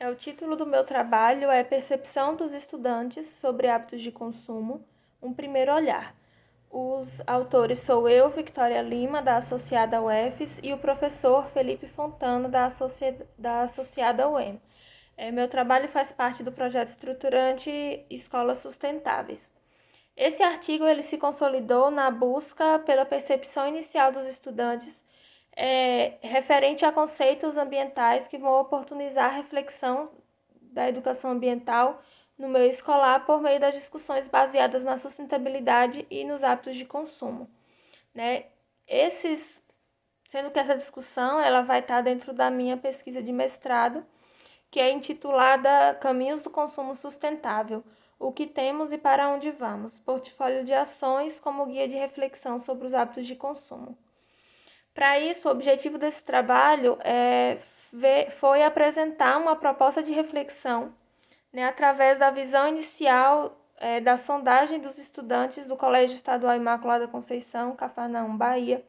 O título do meu trabalho é Percepção dos Estudantes sobre Hábitos de Consumo, um primeiro olhar. Os autores sou eu, Victoria Lima, da Associada UFES, e o professor Felipe Fontana, da Associada UEM. Meu trabalho faz parte do projeto estruturante Escolas Sustentáveis. Esse artigo ele se consolidou na busca pela percepção inicial dos estudantes referente a conceitos ambientais que vão oportunizar a reflexão da educação ambiental no meio escolar por meio das discussões baseadas na sustentabilidade e nos hábitos de consumo, né? Sendo que essa discussão ela vai estar dentro da minha pesquisa de mestrado, que é intitulada Caminhos do Consumo Sustentável, o que temos e para onde vamos, portfólio de ações como guia de reflexão sobre os hábitos de consumo. Para isso, o objetivo desse trabalho foi apresentar uma proposta de reflexão, né, através da visão inicial da sondagem dos estudantes do Colégio Estadual Imaculada Conceição, Cafarnaum, Bahia,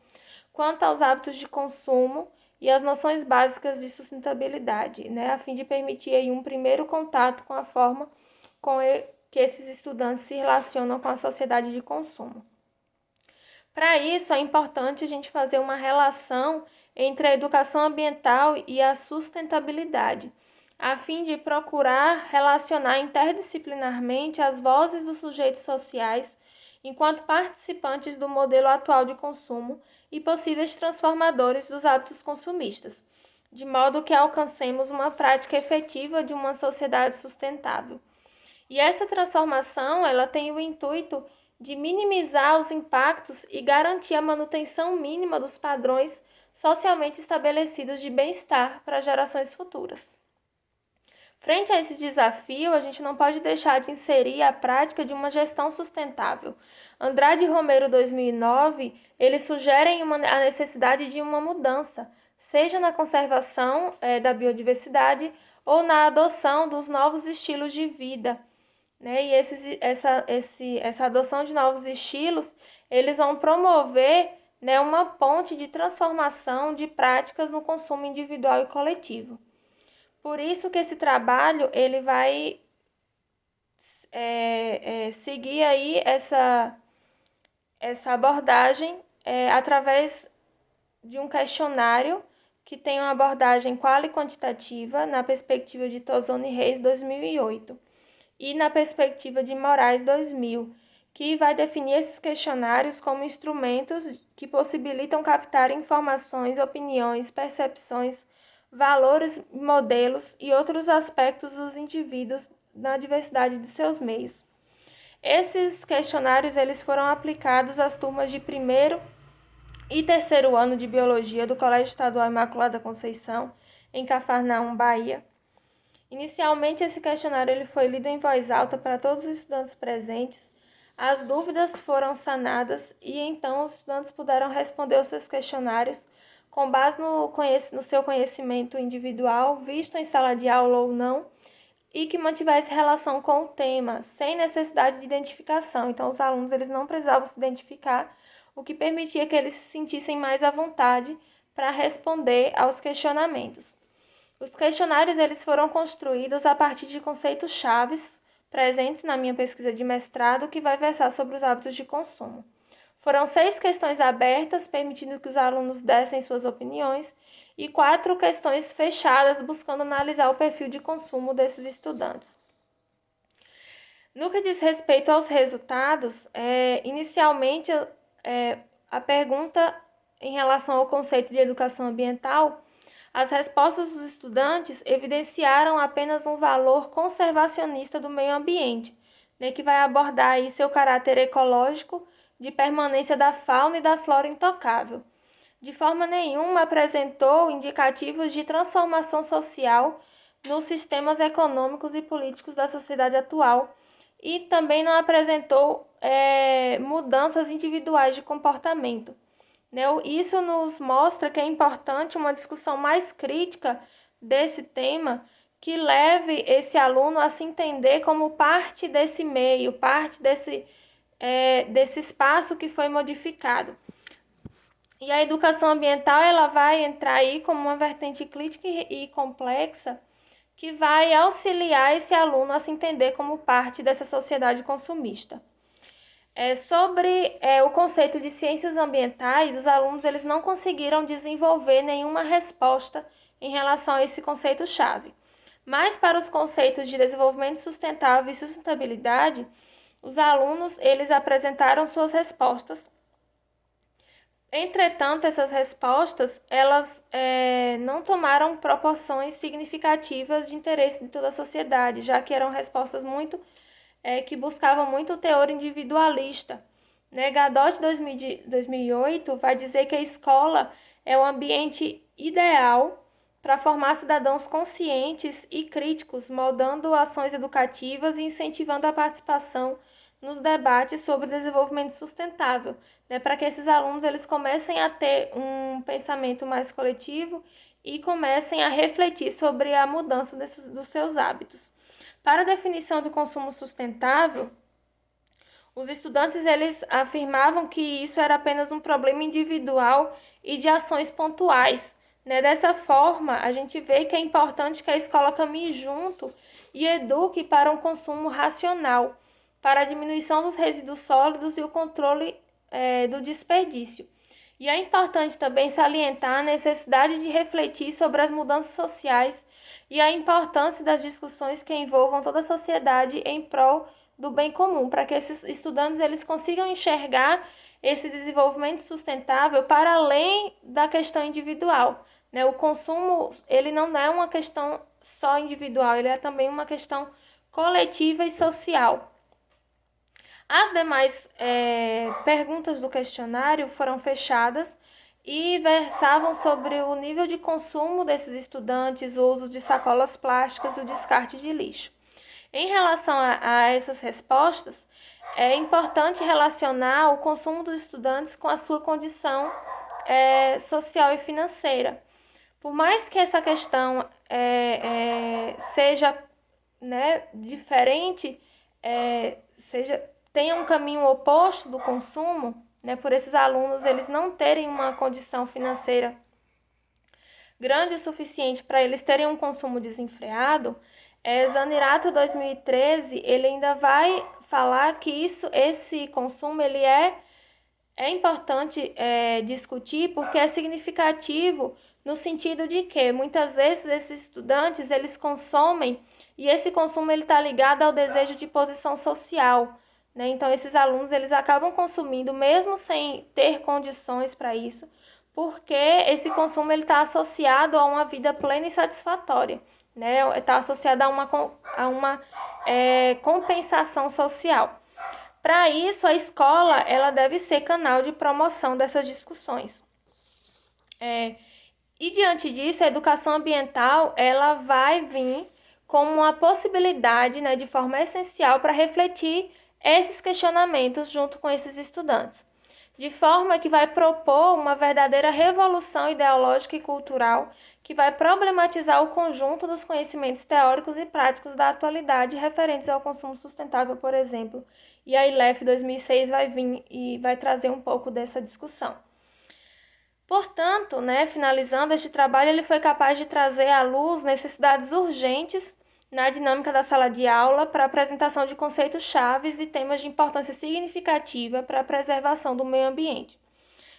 quanto aos hábitos de consumo e as noções básicas de sustentabilidade, né, a fim de permitir aí um primeiro contato com a forma que esses estudantes se relacionam com a sociedade de consumo. Para isso, é importante a gente fazer uma relação entre a educação ambiental e a sustentabilidade, a fim de procurar relacionar interdisciplinarmente as vozes dos sujeitos sociais enquanto participantes do modelo atual de consumo e possíveis transformadores dos hábitos consumistas, de modo que alcancemos uma prática efetiva de uma sociedade sustentável. E essa transformação, ela tem o intuito de minimizar os impactos e garantir a manutenção mínima dos padrões socialmente estabelecidos de bem-estar para gerações futuras. Frente a esse desafio, a gente não pode deixar de inserir a prática de uma gestão sustentável. Andrade e Romero, 2009, eles sugerem a necessidade de uma mudança, seja na conservação da biodiversidade ou na adoção dos novos estilos de vida, né? E essa adoção de novos estilos, eles vão promover, né, uma ponte de transformação de práticas no consumo individual e coletivo. Por isso que esse trabalho ele vai seguir aí essa abordagem através de um questionário que tem uma abordagem quali quantitativa na perspectiva de Tozoni Reis, 2008. E na perspectiva de Moraes 2000, que vai definir esses questionários como instrumentos que possibilitam captar informações, opiniões, percepções, valores, modelos e outros aspectos dos indivíduos na diversidade de seus meios. Esses questionários eles foram aplicados às turmas de primeiro e terceiro ano de Biologia do Colégio Estadual Imaculada Conceição, em Cafarnaum, Bahia. Inicialmente, esse questionário ele foi lido em voz alta para todos os estudantes presentes. As dúvidas foram sanadas e então os estudantes puderam responder os seus questionários com base no seu conhecimento individual, visto em sala de aula ou não, e que mantivesse relação com o tema, sem necessidade de identificação. Então, os alunos eles não precisavam se identificar, o que permitia que eles se sentissem mais à vontade para responder aos questionamentos. Os questionários eles foram construídos a partir de conceitos chaves presentes na minha pesquisa de mestrado, que vai versar sobre os hábitos de consumo. Foram 6 questões abertas, permitindo que os alunos dessem suas opiniões, e 4 questões fechadas, buscando analisar o perfil de consumo desses estudantes. No que diz respeito aos resultados, inicialmente a pergunta em relação ao conceito de educação ambiental, as respostas dos estudantes evidenciaram apenas um valor conservacionista do meio ambiente, né, que vai abordar aí seu caráter ecológico de permanência da fauna e da flora intocável. De forma nenhuma apresentou indicativos de transformação social nos sistemas econômicos e políticos da sociedade atual e também não apresentou mudanças individuais de comportamento. Isso nos mostra que é importante uma discussão mais crítica desse tema, que leve esse aluno a se entender como parte desse meio, parte desse espaço que foi modificado. E a educação ambiental ela vai entrar aí como uma vertente crítica e complexa que vai auxiliar esse aluno a se entender como parte dessa sociedade consumista. Sobre o conceito de ciências ambientais, os alunos eles não conseguiram desenvolver nenhuma resposta em relação a esse conceito-chave. Mas para os conceitos de desenvolvimento sustentável e sustentabilidade, os alunos eles apresentaram suas respostas. Entretanto, essas respostas elas não tomaram proporções significativas de interesse de toda a sociedade, já que eram respostas que buscavam muito o teor individualista. Gadot, 2008, vai dizer que a escola é o ambiente ideal para formar cidadãos conscientes e críticos, moldando ações educativas e incentivando a participação nos debates sobre desenvolvimento sustentável, para que esses alunos eles comecem a ter um pensamento mais coletivo e comecem a refletir sobre a mudança dos seus hábitos. Para a definição do consumo sustentável, os estudantes eles afirmavam que isso era apenas um problema individual e de ações pontuais. Dessa forma, a gente vê que é importante que a escola caminhe junto e eduque para um consumo racional, para a diminuição dos resíduos sólidos e o controle do desperdício. E é importante também salientar a necessidade de refletir sobre as mudanças sociais e a importância das discussões que envolvam toda a sociedade em prol do bem comum, para que esses estudantes eles consigam enxergar esse desenvolvimento sustentável para além da questão individual. O consumo ele não é uma questão só individual, ele é também uma questão coletiva e social. As demais perguntas do questionário foram fechadas e versavam sobre o nível de consumo desses estudantes, o uso de sacolas plásticas e o descarte de lixo. Em relação a essas respostas, é importante relacionar o consumo dos estudantes com a sua condição social e financeira. Por mais que essa questão seja diferente, tenha um caminho oposto do consumo, por esses alunos eles não terem uma condição financeira grande o suficiente para eles terem um consumo desenfreado, Zanerato 2013 ele ainda vai falar que esse consumo ele é importante discutir porque é significativo no sentido de que muitas vezes esses estudantes eles consomem e esse consumo ele está ligado ao desejo de posição social. Então, esses alunos eles acabam consumindo mesmo sem ter condições para isso, porque esse consumo está associado a uma vida plena e satisfatória, está associado a uma compensação social. Para isso, a escola ela deve ser canal de promoção dessas discussões. E diante disso, a educação ambiental ela vai vir como uma possibilidade, de forma essencial para refletir esses questionamentos junto com esses estudantes, de forma que vai propor uma verdadeira revolução ideológica e cultural que vai problematizar o conjunto dos conhecimentos teóricos e práticos da atualidade referentes ao consumo sustentável, por exemplo. E a ILEF 2006 vai vir e vai trazer um pouco dessa discussão. Portanto, finalizando, este trabalho ele foi capaz de trazer à luz necessidades urgentes na dinâmica da sala de aula para a apresentação de conceitos chaves e temas de importância significativa para a preservação do meio ambiente.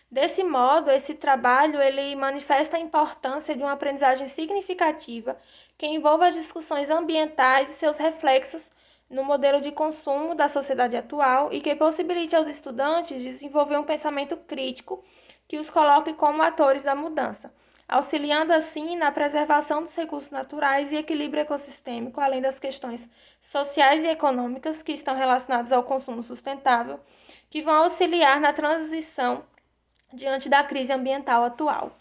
Desse modo, esse trabalho ele manifesta a importância de uma aprendizagem significativa que envolva as discussões ambientais e seus reflexos no modelo de consumo da sociedade atual e que possibilite aos estudantes desenvolver um pensamento crítico que os coloque como atores da mudança, auxiliando assim na preservação dos recursos naturais e equilíbrio ecossistêmico, além das questões sociais e econômicas que estão relacionadas ao consumo sustentável, que vão auxiliar na transição diante da crise ambiental atual.